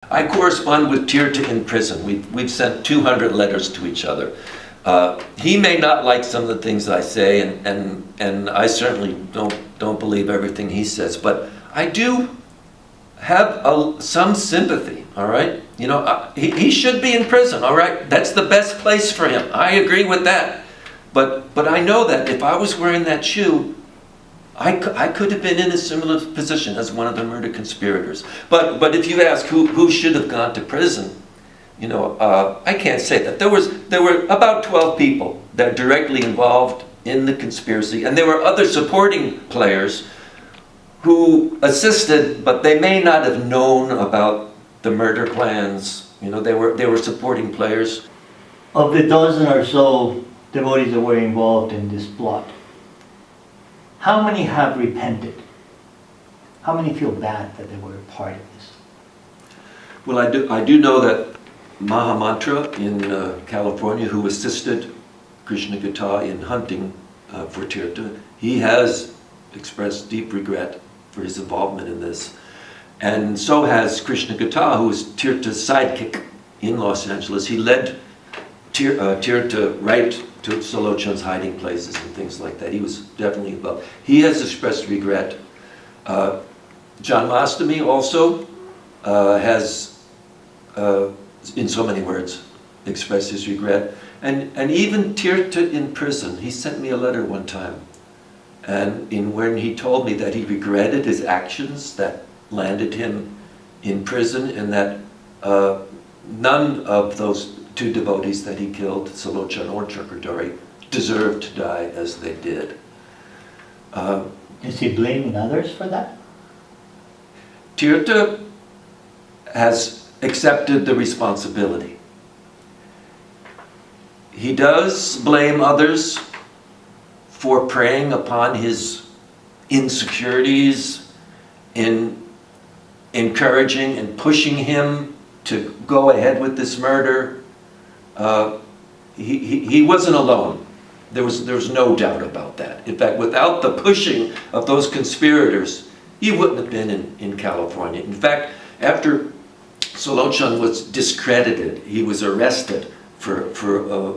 I correspond with Tirtha in prison. We've sent 200 letters to each other. He may not like some of the things I say, and I certainly don't believe everything he says, but I do have some sympathy, all right? You know, he should be in prison, all right? That's the best place for him. I agree with that. But I know that if I was wearing that shoe, I could have been in a similar position as one of the murder conspirators. But if you ask who should have gone to prison, you know, I can't say that. There were about 12 people that are directly involved in the conspiracy, and there were other supporting players who assisted, but they may not have known about the murder plans. You know, they were supporting players. Of the dozen or so devotees that were involved in this plot, how many have repented? How many feel bad that they were a part of this? Well, I do know that Mahamantra in California, who assisted Krishna in hunting for Tirtha, he has expressed deep regret for his involvement in this. And so has Krishna who was Tirtha's sidekick in Los Angeles. He led Tirtha right to Salochan's hiding places and things like that. He was definitely involved. He has expressed regret. Janmashtami also has, in so many words, expressed his regret. And even Tirtha in prison, he sent me a letter one time, and when he told me that he regretted his actions that landed him in prison, and that none of those two devotees that he killed, Salochan or Chakradori, deserved to die as they did. Is he blaming others for that? Tirtha has accepted the responsibility. He does blame others for preying upon his insecurities, in encouraging and pushing him to go ahead with this murder. He wasn't alone. There was no doubt about that. In fact, without the pushing of those conspirators, he wouldn't have been in California. In fact, after Salochan was discredited, he was arrested for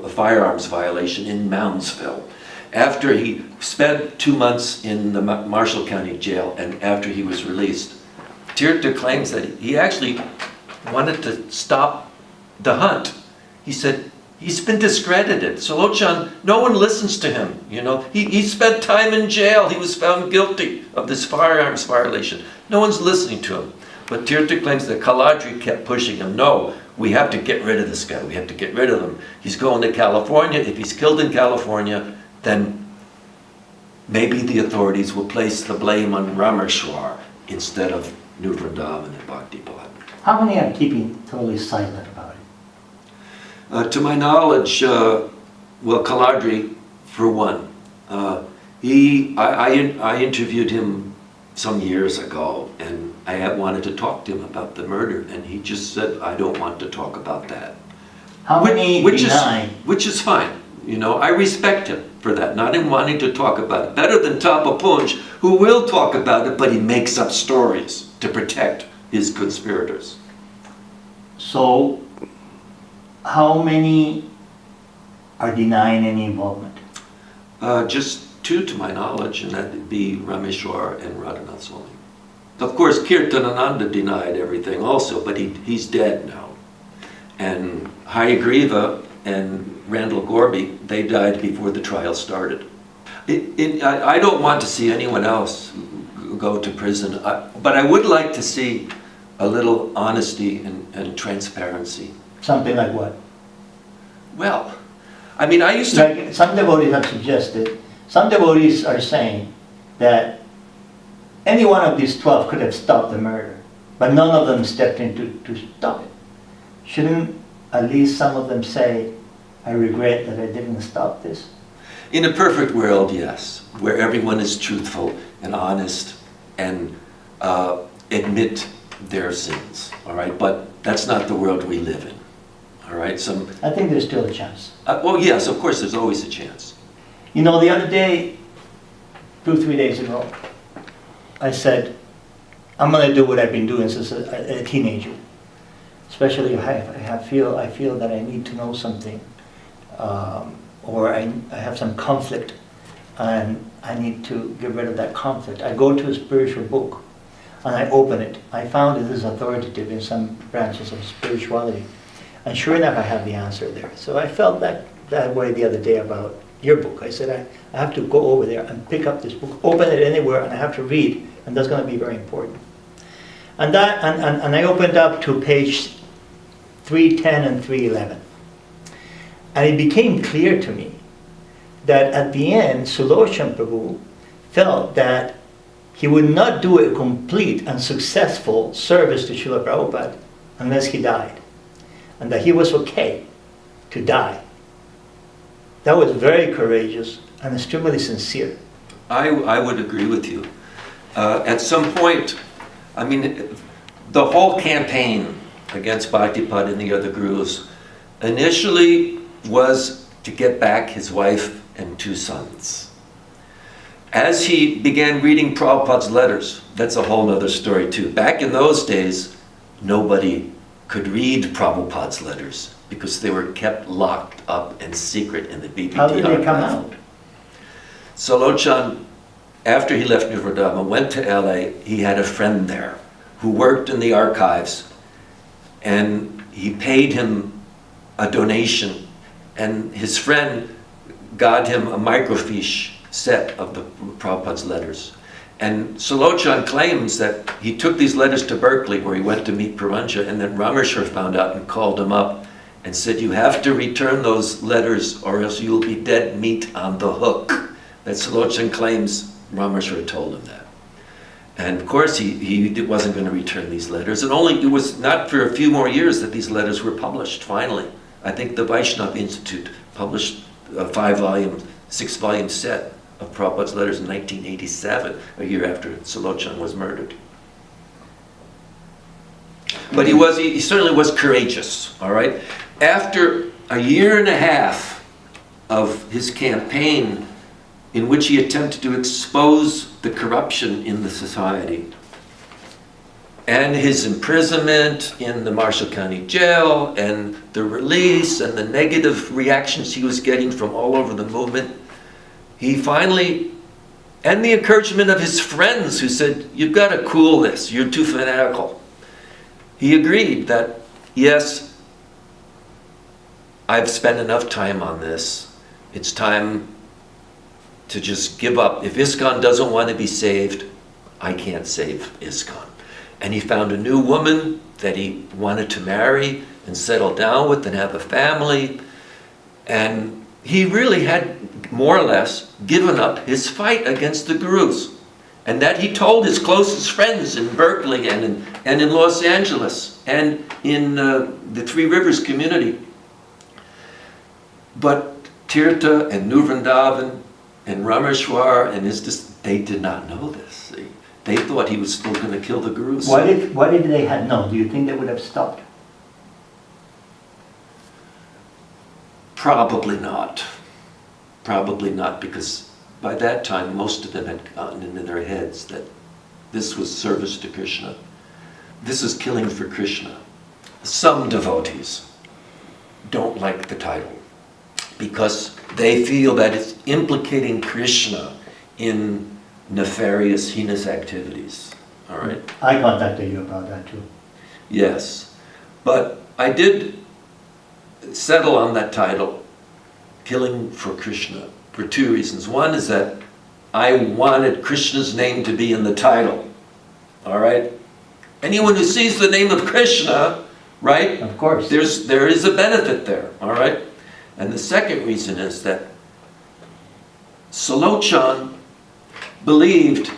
a firearms violation in Moundsville. After he spent 2 months in the Marshall County Jail, and after he was released, Tirtha claims that he actually wanted to stop the hunt. He said, he's been discredited. Salochan, no one listens to him, you know. He spent time in jail. He was found guilty of this firearms violation. No one's listening to him. But Tirtha claims that Kaladri kept pushing him. No, we have to get rid of this guy. We have to get rid of him. He's going to California. If he's killed in California, then maybe the authorities will place the blame on Rameshwar instead of New Vrindavan and Bhaktipad. How many are keeping totally silent about it? To my knowledge, well, Kaladri, for one. I interviewed him some years ago, and I wanted to talk to him about the murder, and he just said, I don't want to talk about that. How many deny? Which is fine. You know, I respect him for that, not him wanting to talk about it. Better than Tapa Punj, who will talk about it, but he makes up stories to protect his conspirators. So, how many are denying any involvement? Just 2 to my knowledge, and that would be Rameshwar and Radhanath Swami. Of course, Kirtanananda denied everything also, but he's dead now. And Hayagriva and Randall Gorby, they died before the trial started. I don't want to see anyone else go to prison, but I would like to see a little honesty and transparency. Something like what? Well, I mean, I used to... Like some devotees have suggested, some devotees are saying that any one of these 12 could have stopped the murder, but none of them stepped in to stop it. Shouldn't at least some of them say, I regret that I didn't stop this? In a perfect world, yes, where everyone is truthful and honest and admit their sins, all right? But that's not the world we live in, all right? I think there's still a chance. Well, yes, of course, there's always a chance. You know, the other day, 2-3 days ago, I said, I'm going to do what I've been doing since a teenager. especially if I feel that I need to know something, or I have some conflict and I need to get rid of that conflict. I go to a spiritual book and I open it. I found it is authoritative in some branches of spirituality. And sure enough, I have the answer there. So I felt that way the other day about your book. I said, I have to go over there and pick up this book, open it anywhere, and I have to read, and that's going to be very important. And I opened up to page 310 and 311. And it became clear to me that at the end, Sulochana Prabhu felt that he would not do a complete and successful service to Srila Prabhupada unless he died. And that he was okay to die. That was very courageous and extremely sincere. I would agree with you. At some point, I mean, the whole campaign against Bhaktipad and the other gurus initially was to get back his wife and 2 sons. As he began reading Prabhupada's letters, that's a whole other story too. Back in those days, nobody could read Prabhupada's letters because they were kept locked up in secret in the BBD How did they come archive. out? Sulochana, after he left Vrindavan, went to LA. He had a friend there who worked in the archives, and he paid him a donation, and his friend got him a microfiche set of the Prabhupada's letters. And Sulochana claims that he took these letters to Berkeley where he went to meet Pravancha, and then Rameshwar found out and called him up and said, you have to return those letters or else you'll be dead meat on the hook. That Sulochana claims Rameshwar told him that. And of course he wasn't going to return these letters. And it was not for a few more years that these letters were published, finally. I think the Vaishnava Institute published a 5-volume, 6-volume set of Prabhupada's letters in 1987, a year after Sulochana was murdered. But he certainly was courageous, all right? After a year and a half of his campaign in which he attempted to expose the corruption in the society, and his imprisonment in the Marshall County Jail, and the release, and the negative reactions he was getting from all over the movement, he finally, and the encouragement of his friends who said, you've got to cool this, you're too fanatical. He agreed that, yes, I've spent enough time on this. It's time to just give up. If ISKCON doesn't want to be saved, I can't save ISKCON. And he found a new woman that he wanted to marry and settle down with and have a family. And he really had more or less given up his fight against the gurus. And that he told his closest friends in Berkeley and in Los Angeles and in the Three Rivers community. But Tirtha and New Vrindavan and Rameshwar and they did not know this. They thought he was still going to kill the gurus. Why did they have no? Do you think they would have stopped? Probably not. Probably not, because by that time most of them had gotten into their heads that this was service to Krishna. This is killing for Krishna. Some devotees don't like the title because they feel that it's implicating Krishna in nefarious, heinous activities. All right? I contacted you about that too. Yes. But I did settle on that title, Killing for Krishna, for 2 reasons. One is that I wanted Krishna's name to be in the title. All right? Anyone who sees the name of Krishna, right? Of course. There is a benefit there. All right? And the second reason is that Sulochana believed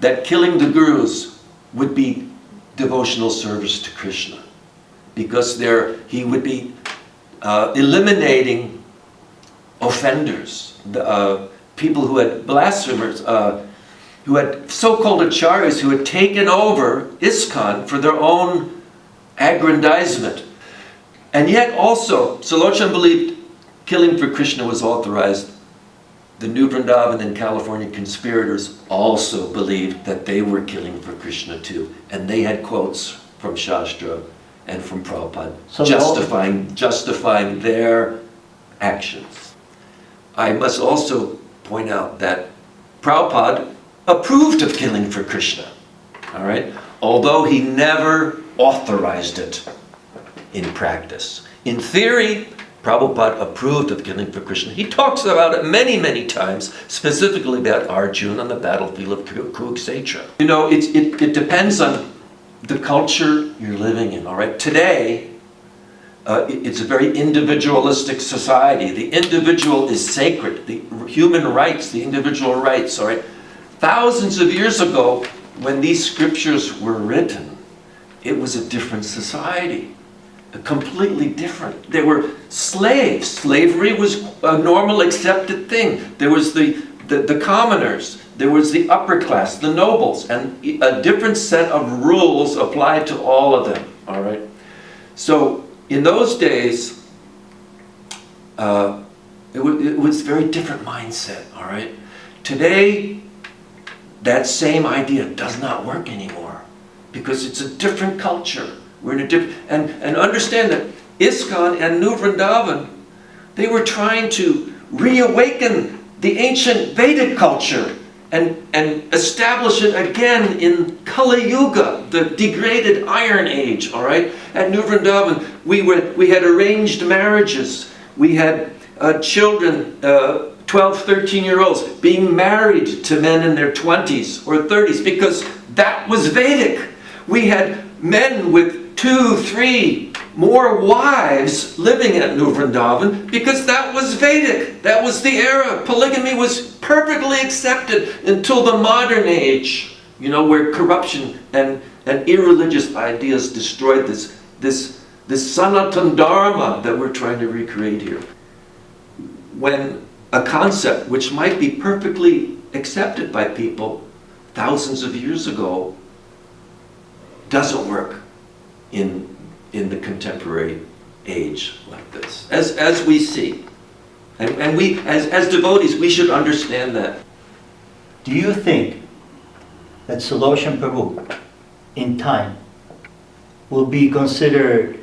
that killing the gurus would be devotional service to Krishna, because he would be eliminating offenders, people who had blasphemers, who had so-called acharyas who had taken over ISKCON for their own aggrandizement. And yet also, Sulochana believed killing for Krishna was authorized. The New Vrindavan and California conspirators also believed that they were killing for Krishna too. And they had quotes from Shastra and from Prabhupada, So justifying their actions. I must also point out that Prabhupada approved of killing for Krishna, all right? Although he never authorized it in practice. In theory, Prabhupada approved of killing for Krishna. He talks about it many, many times, specifically about Arjuna on the battlefield of Kurukshetra. You know, it depends on the culture you're living in, all right? Today, it's a very individualistic society. The individual is sacred. The human rights, the individual rights, all right? Thousands of years ago, when these scriptures were written, it was a different society. Completely different. They were slaves. Slavery was a normal, accepted thing. There was the commoners. There was the upper class, the nobles, and a different set of rules applied to all of them. All right. So in those days, it was a very different mindset. All right. Today, that same idea does not work anymore because it's a different culture. We're in a different, and understand that ISKCON and New Vrindavan, they were trying to reawaken the ancient Vedic culture and establish it again in Kali Yuga, the degraded Iron Age, all right? At New Vrindavan, we had arranged marriages. We had children, 12, 13-year-olds, being married to men in their 20s or 30s because that was Vedic. We had men with 2, 3 more wives living at New Vrindavan because that was Vedic. That was the era. Polygamy was perfectly accepted until the modern age, you know, where corruption and irreligious ideas destroyed this Sanatan Dharma that we're trying to recreate here. When a concept which might be perfectly accepted by people thousands of years ago doesn't work in the contemporary age like this, as we see. And we, as devotees, we should understand that. Do you think that Sudarshan Prabhu, in time, will be considered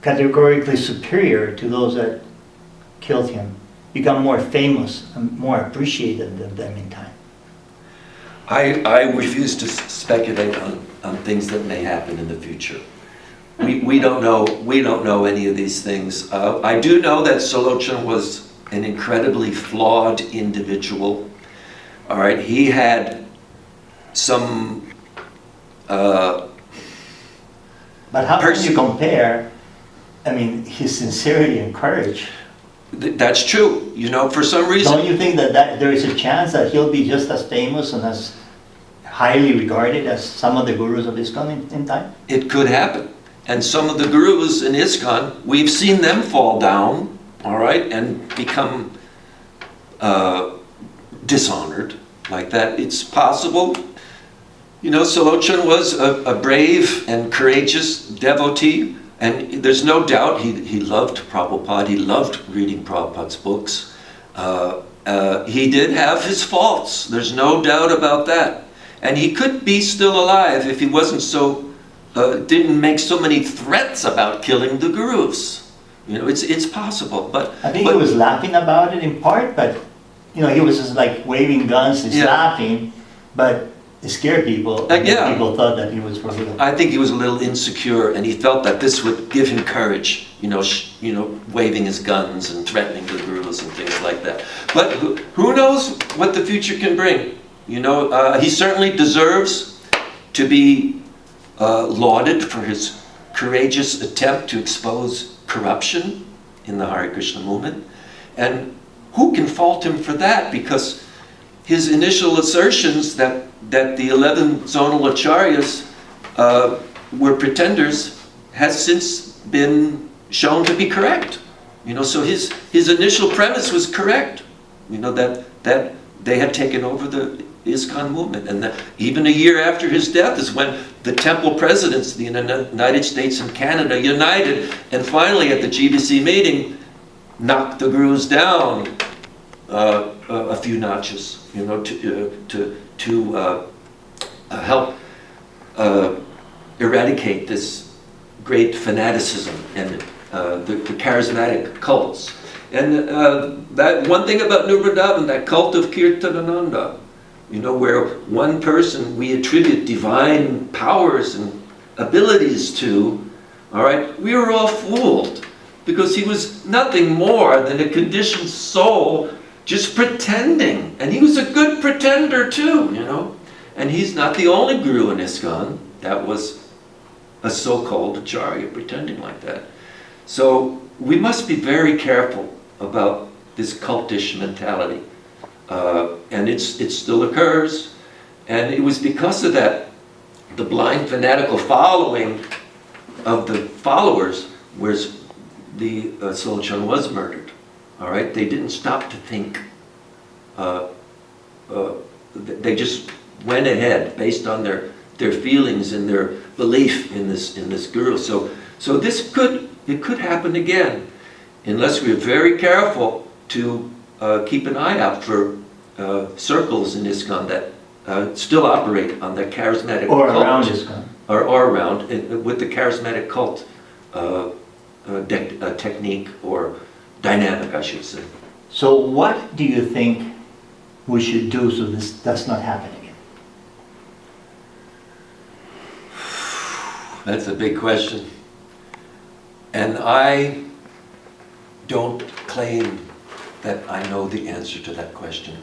categorically superior to those that killed him, become more famous and more appreciated than them in time? I refuse to speculate on things that may happen in the future. We don't know any of these things. I do know that Sulochana was an incredibly flawed individual. All right, he had some. But how can you compare? I mean, his sincerity and courage. That's true. You know, for some reason. Don't you think that there is a chance that he'll be just as famous and as highly regarded as some of the gurus of ISKCON in time? It could happen. And some of the gurus in ISKCON, we've seen them fall down, all right, and become dishonored like that. It's possible. You know, Sulochana was a brave and courageous devotee, and there's no doubt he loved Prabhupada. He loved reading Prabhupada's books. He did have his faults. There's no doubt about that. And he could be still alive if he wasn't so didn't make so many threats about killing the gurus. You know, it's possible. But I think he was laughing about it in part, but you know, he was just like waving guns, and laughing, but it scared people. Yeah. People thought that he was for real. I think he was a little insecure, and he felt that this would give him courage. You know, waving his guns and threatening the gurus and things like that. But who knows what the future can bring? You know, he certainly deserves to be lauded for his courageous attempt to expose corruption in the Hare Krishna movement. And who can fault him for that? Because his initial assertions that the 11 zonal acharyas were pretenders has since been shown to be correct. You know, so his initial premise was correct. You know, that they had taken over the ISKCON movement, and even a year after his death is when the temple presidents, the United States and Canada, united, and finally at the GBC meeting, knocked the gurus down a few notches, you know, to help eradicate this great fanaticism and the charismatic cults. And that one thing about New Vrindavan, that cult of Kirtanananda, you know, where one person we attribute divine powers and abilities to, all right, we were all fooled because he was nothing more than a conditioned soul just pretending. And he was a good pretender too, you know. And he's not the only guru in ISKCON that was a so-called acharya pretending like that. So we must be very careful about this cultish mentality. And it still occurs. And it was because of that, the blind fanatical following of the followers, whereas the Solochan was murdered. All right, they didn't stop to think. They just went ahead based on their feelings and their belief in this guru. So this could happen again, unless we're very careful to keep an eye out for circles in ISKCON that still operate on the charismatic or cult, around ISKCON, or around with the charismatic cult technique or dynamic, I should say. So what do you think we should do so this does not happen again? That's a big question. And I don't claim that I know the answer to that question.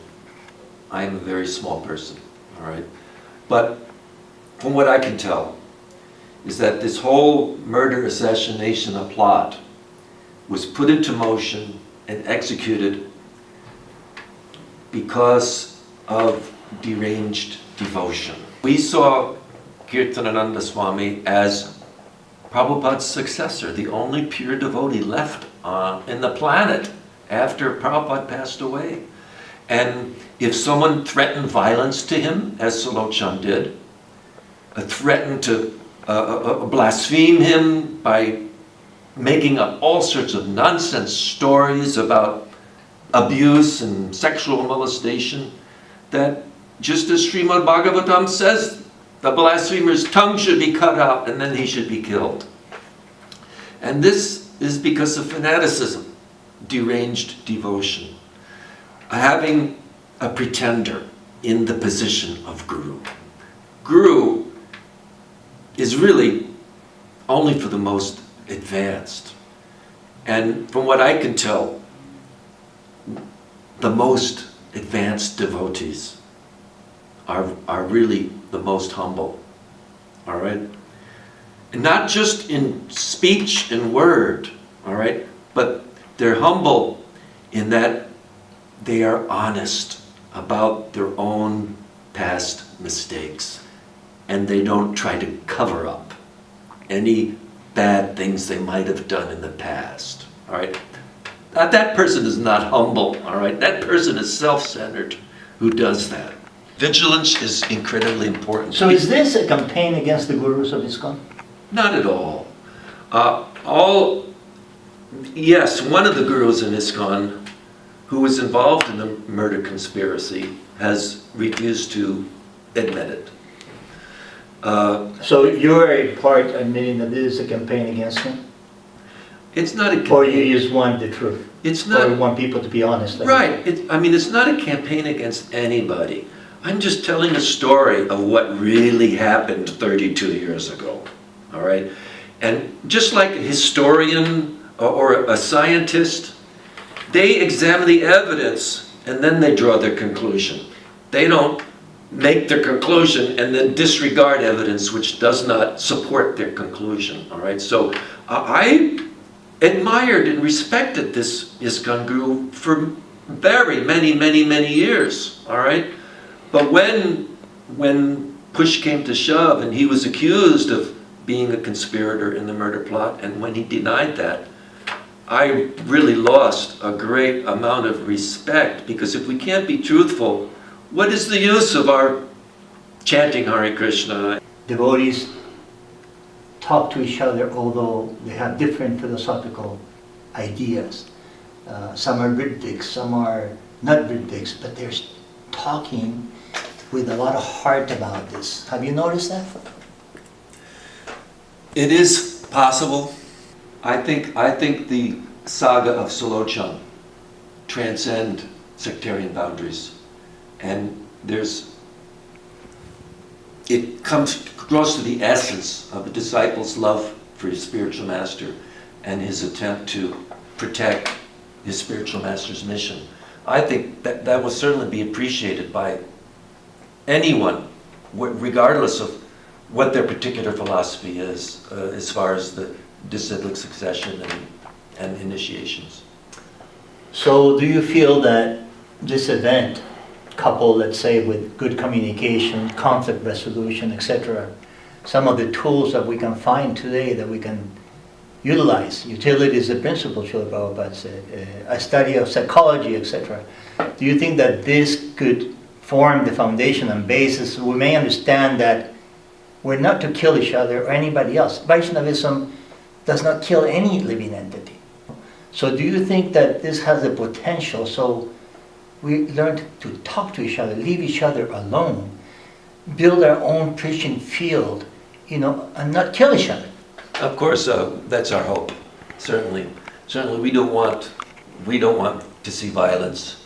I am a very small person, all right? But from what I can tell, is that this whole murder, assassination, plot was put into motion and executed because of deranged devotion. We saw Kirtanananda Swami as Prabhupada's successor, the only pure devotee left in the planet after Prabhupada passed away. And if someone threatened violence to him, as Solochan did, threatened to blaspheme him by making up all sorts of nonsense stories about abuse and sexual molestation, that just as Srimad Bhagavatam says, the blasphemer's tongue should be cut out and then he should be killed. And this is because of fanaticism, deranged devotion, having a pretender in the position of guru. Guru is really only for the most advanced. And from what I can tell, the most advanced devotees are really the most humble, all right? And not just in speech and word, all right? But they're humble in that they are honest about their own past mistakes, and they don't try to cover up any bad things they might have done in the past, all right? That person is not humble, all right? That person is self-centered who does that. Vigilance is incredibly important. So is this a campaign against the gurus of ISKCON? Not at all. Yes, one of the gurus in ISKCON who was involved in the murder conspiracy has refused to admit it. So you're a part admitting that this is a campaign against him? It's not a campaign. Or you just want the truth? It's not. Or you want people to be honest? Right. It's not a campaign against anybody. I'm just telling a story of what really happened 32 years ago, all right? And just like a historian or a scientist, they examine the evidence and then they draw their conclusion. They don't make their conclusion and then disregard evidence which does not support their conclusion, all right? So I admired and respected this ISKCON guru for very many years, all right? But when push came to shove and he was accused of being a conspirator in the murder plot, and when he denied that, I really lost a great amount of respect, because if we can't be truthful, what is the use of our chanting Hare Krishna? Devotees talk to each other, although they have different philosophical ideas. Some are Vrindics, some are not Vrindics, but they're talking with a lot of heart about this. Have you noticed that? It is possible. I think the saga of Solochon transcend sectarian boundaries, and it grows to the essence of a disciple's love for his spiritual master and his attempt to protect his spiritual master's mission. I think that will certainly be appreciated by anyone, regardless of what their particular philosophy is, as far as the disciplic succession and initiations. So do you feel that this event, coupled, let's say, with good communication, conflict resolution, etc., some of the tools that we can find today that we can utilize, utility is the principle, Srila Prabhupada said, a study of psychology, etc., do you think that this could form the foundation and basis? We may understand that we're not to kill each other or anybody else. Vaishnavism does not kill any living entity. So do you think that this has the potential, so we learn to talk to each other, leave each other alone, build our own Christian field, and not kill each other? Of course, that's our hope. Certainly, we don't want to see violence.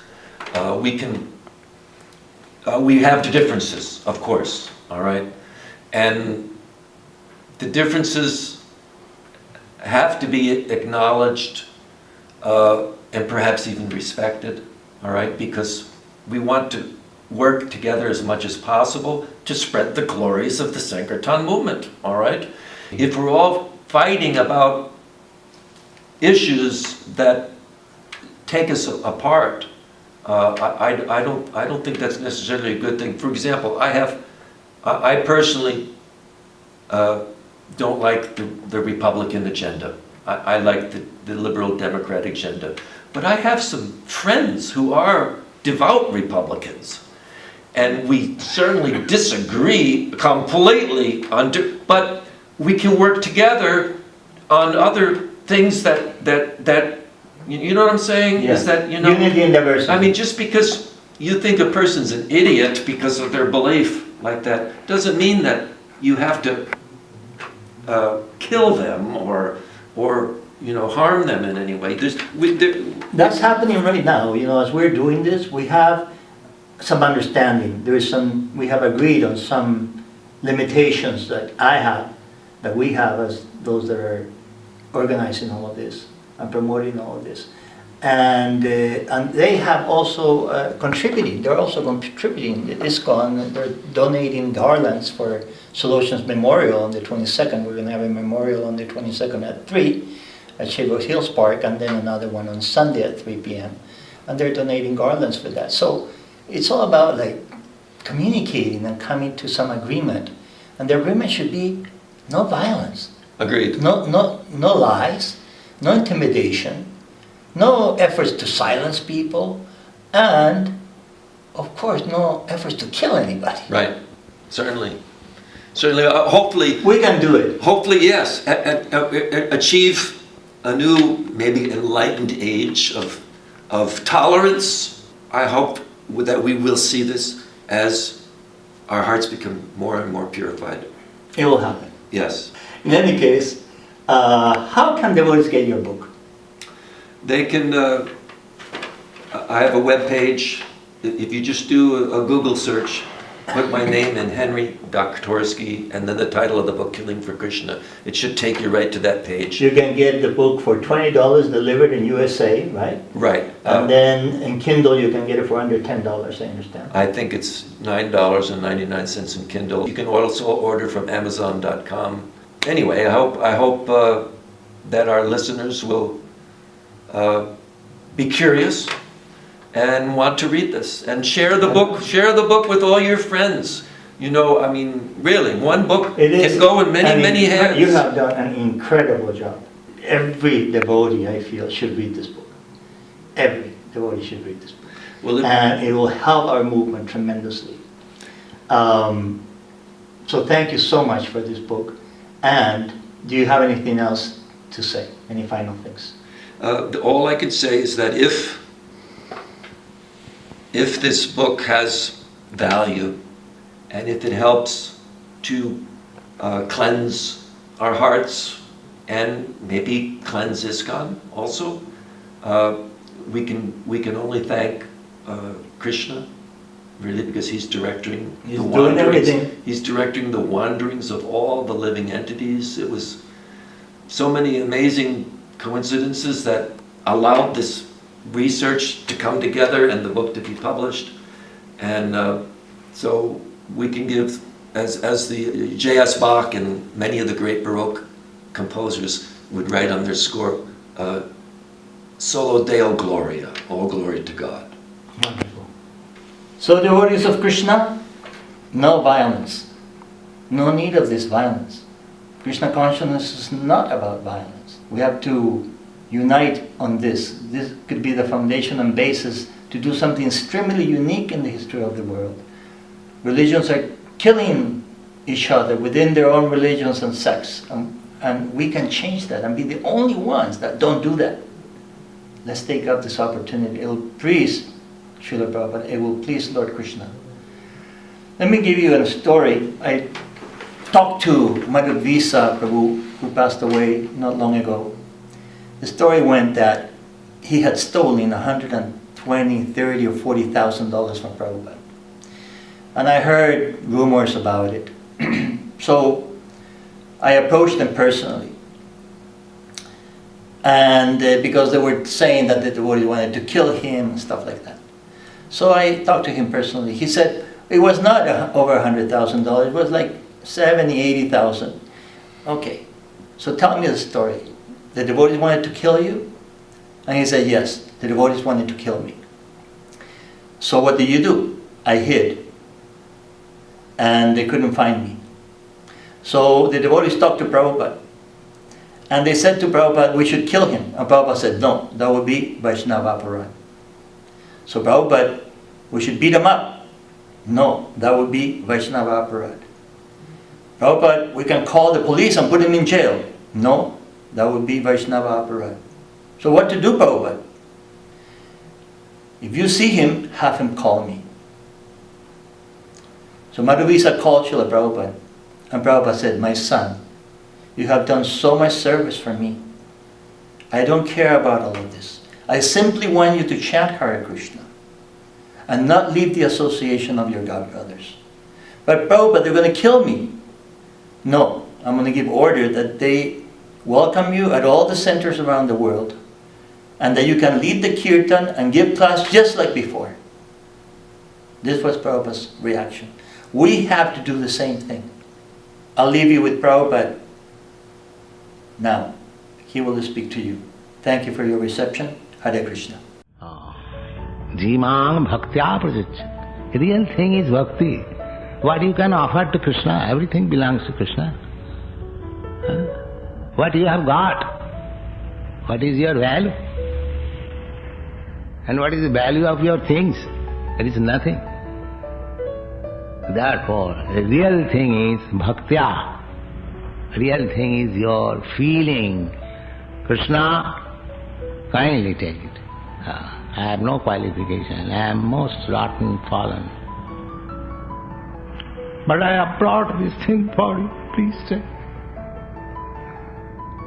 We have the differences, of course. All right, and the differences have to be acknowledged and perhaps even respected. All right, because we want to work together as much as possible to spread the glories of the Sankirtan movement. All right. If we're all fighting about issues that take us apart, I don't think that's necessarily a good thing. For example, I personally don't like the Republican agenda. I like the liberal democratic agenda. But I have some friends who are devout Republicans, and we certainly disagree completely but we can work together on other things that you know what I'm saying? Yeah. Is that, Unity and diversity. I mean, just because you think a person's an idiot because of their belief like that, doesn't mean that you have to kill them or harm them in any way. That's happening right now. As we're doing this, we have some understanding. We have agreed on some limitations that we have as those that are organizing all of this and promoting all of this. And they have also contributing. They're also contributing. ISKCON, they're donating garlands for Solutions Memorial on the 22nd. We're going to have a memorial on the 22nd at 3 at Cherry Hills Park, and then another one on Sunday at 3 p.m. And they're donating garlands for that. So it's all about communicating and coming to some agreement. And the agreement should be no violence. Agreed. No lies, no intimidation, no efforts to silence people, and of course no efforts to kill anybody. Right. Certainly. Hopefully we can do it. Hopefully, yes. Achieve a new, maybe enlightened age of tolerance. I hope that we will see this as our hearts become more and more purified. It will happen. Yes. In any case, how can devotees get your book? They can, I have a web page. If you just do a Google search, put my name in, Henry Doktorski, and then the title of the book, Killing for Krishna. It should take you right to that page. You can get the book for $20 delivered in USA, right? Right. And then in Kindle you can get it for under $10, I understand. I think it's $9.99 in Kindle. You can also order from Amazon.com. Anyway, I hope that our listeners will be curious and want to read this and share the book. Share the book with all your friends. Really, one book can go in many hands. You have done an incredible job. Every devotee, I feel, should read this book. Every devotee should read this book. Well, and it will help our movement tremendously. So thank you so much for this book. And do you have anything else to say? Any final things? All I could say is that if this book has value, and if it helps to cleanse our hearts and maybe cleanse ISKCON also. We can only thank Krishna, really, because he's directing He's the doing wanderings. everything. He's directing the wanderings of all the living entities. It was so many amazing coincidences that allowed this research to come together and the book to be published. And so we can give, as the J.S. Bach and many of the great Baroque composers would write on their score, Solo Deo Gloria, all glory to God. Wonderful. So devotees of Krishna, no violence. No need of this violence. Krishna consciousness is not about violence. We have to unite on this. This could be the foundation and basis to do something extremely unique in the history of the world. Religions are killing each other within their own religions and sects. And we can change that and be the only ones that don't do that. Let's take up this opportunity. It will please Srila Prabhupada. It will please Lord Krishna. Let me give you a story. I talked to Madhvisa Prabhu, who passed away not long ago. The story went that he had stolen $120,000, $30,000 or $40,000 from Prabhupada. And I heard rumors about it. So I approached them personally. And because they were saying that the devotees wanted to kill him and stuff like that. So I talked to him personally. He said it was not over $100,000. It was like $70,000, $80,000. Okay, so tell me the story. The devotees wanted to kill you? And he said, yes, the devotees wanted to kill me. So what did you do? I hid. And they couldn't find me. So the devotees talked to Prabhupada. And they said to Prabhupada, we should kill him. And Prabhupada said, no, that would be Vaishnava Aparad. So Prabhupada, we should beat him up. No, that would be Vaishnava Aparad. Prabhupada, we can call the police and put him in jail. No, that would be Vaishnava Aparad. So what to do, Prabhupada? If you see him, have him call me. So Madhvisa called Srila Prabhupada. And Prabhupada said, my son, you have done so much service for me. I don't care about all of this. I simply want you to chant Hare Krishna and not leave the association of your God brothers. But Prabhupada, they're going to kill me. No, I'm going to give order that they welcome you at all the centers around the world and that you can lead the kirtan and give class just like before. This was Prabhupada's reaction. We have to do the same thing. I'll leave you with Prabhupada. Now, he will speak to you. Thank you for your reception. Hare Krishna. Jimang bhaktya prajach. Real thing is bhakti. What you can offer to Krishna, everything belongs to Krishna. What you have got, what is your value? And what is the value of your things? There is nothing. Therefore, the real thing is bhaktya. Real thing is your feeling. Krishna, kindly take it. I have no qualification. I am most rotten, fallen. But I have brought this thing for you. Please take.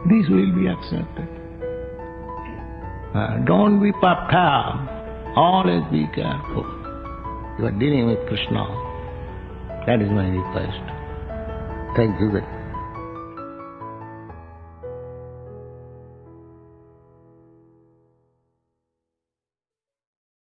This will be accepted. Don't be perturbed. Always be careful. You are dealing with Krishna. That is my request. Thank you.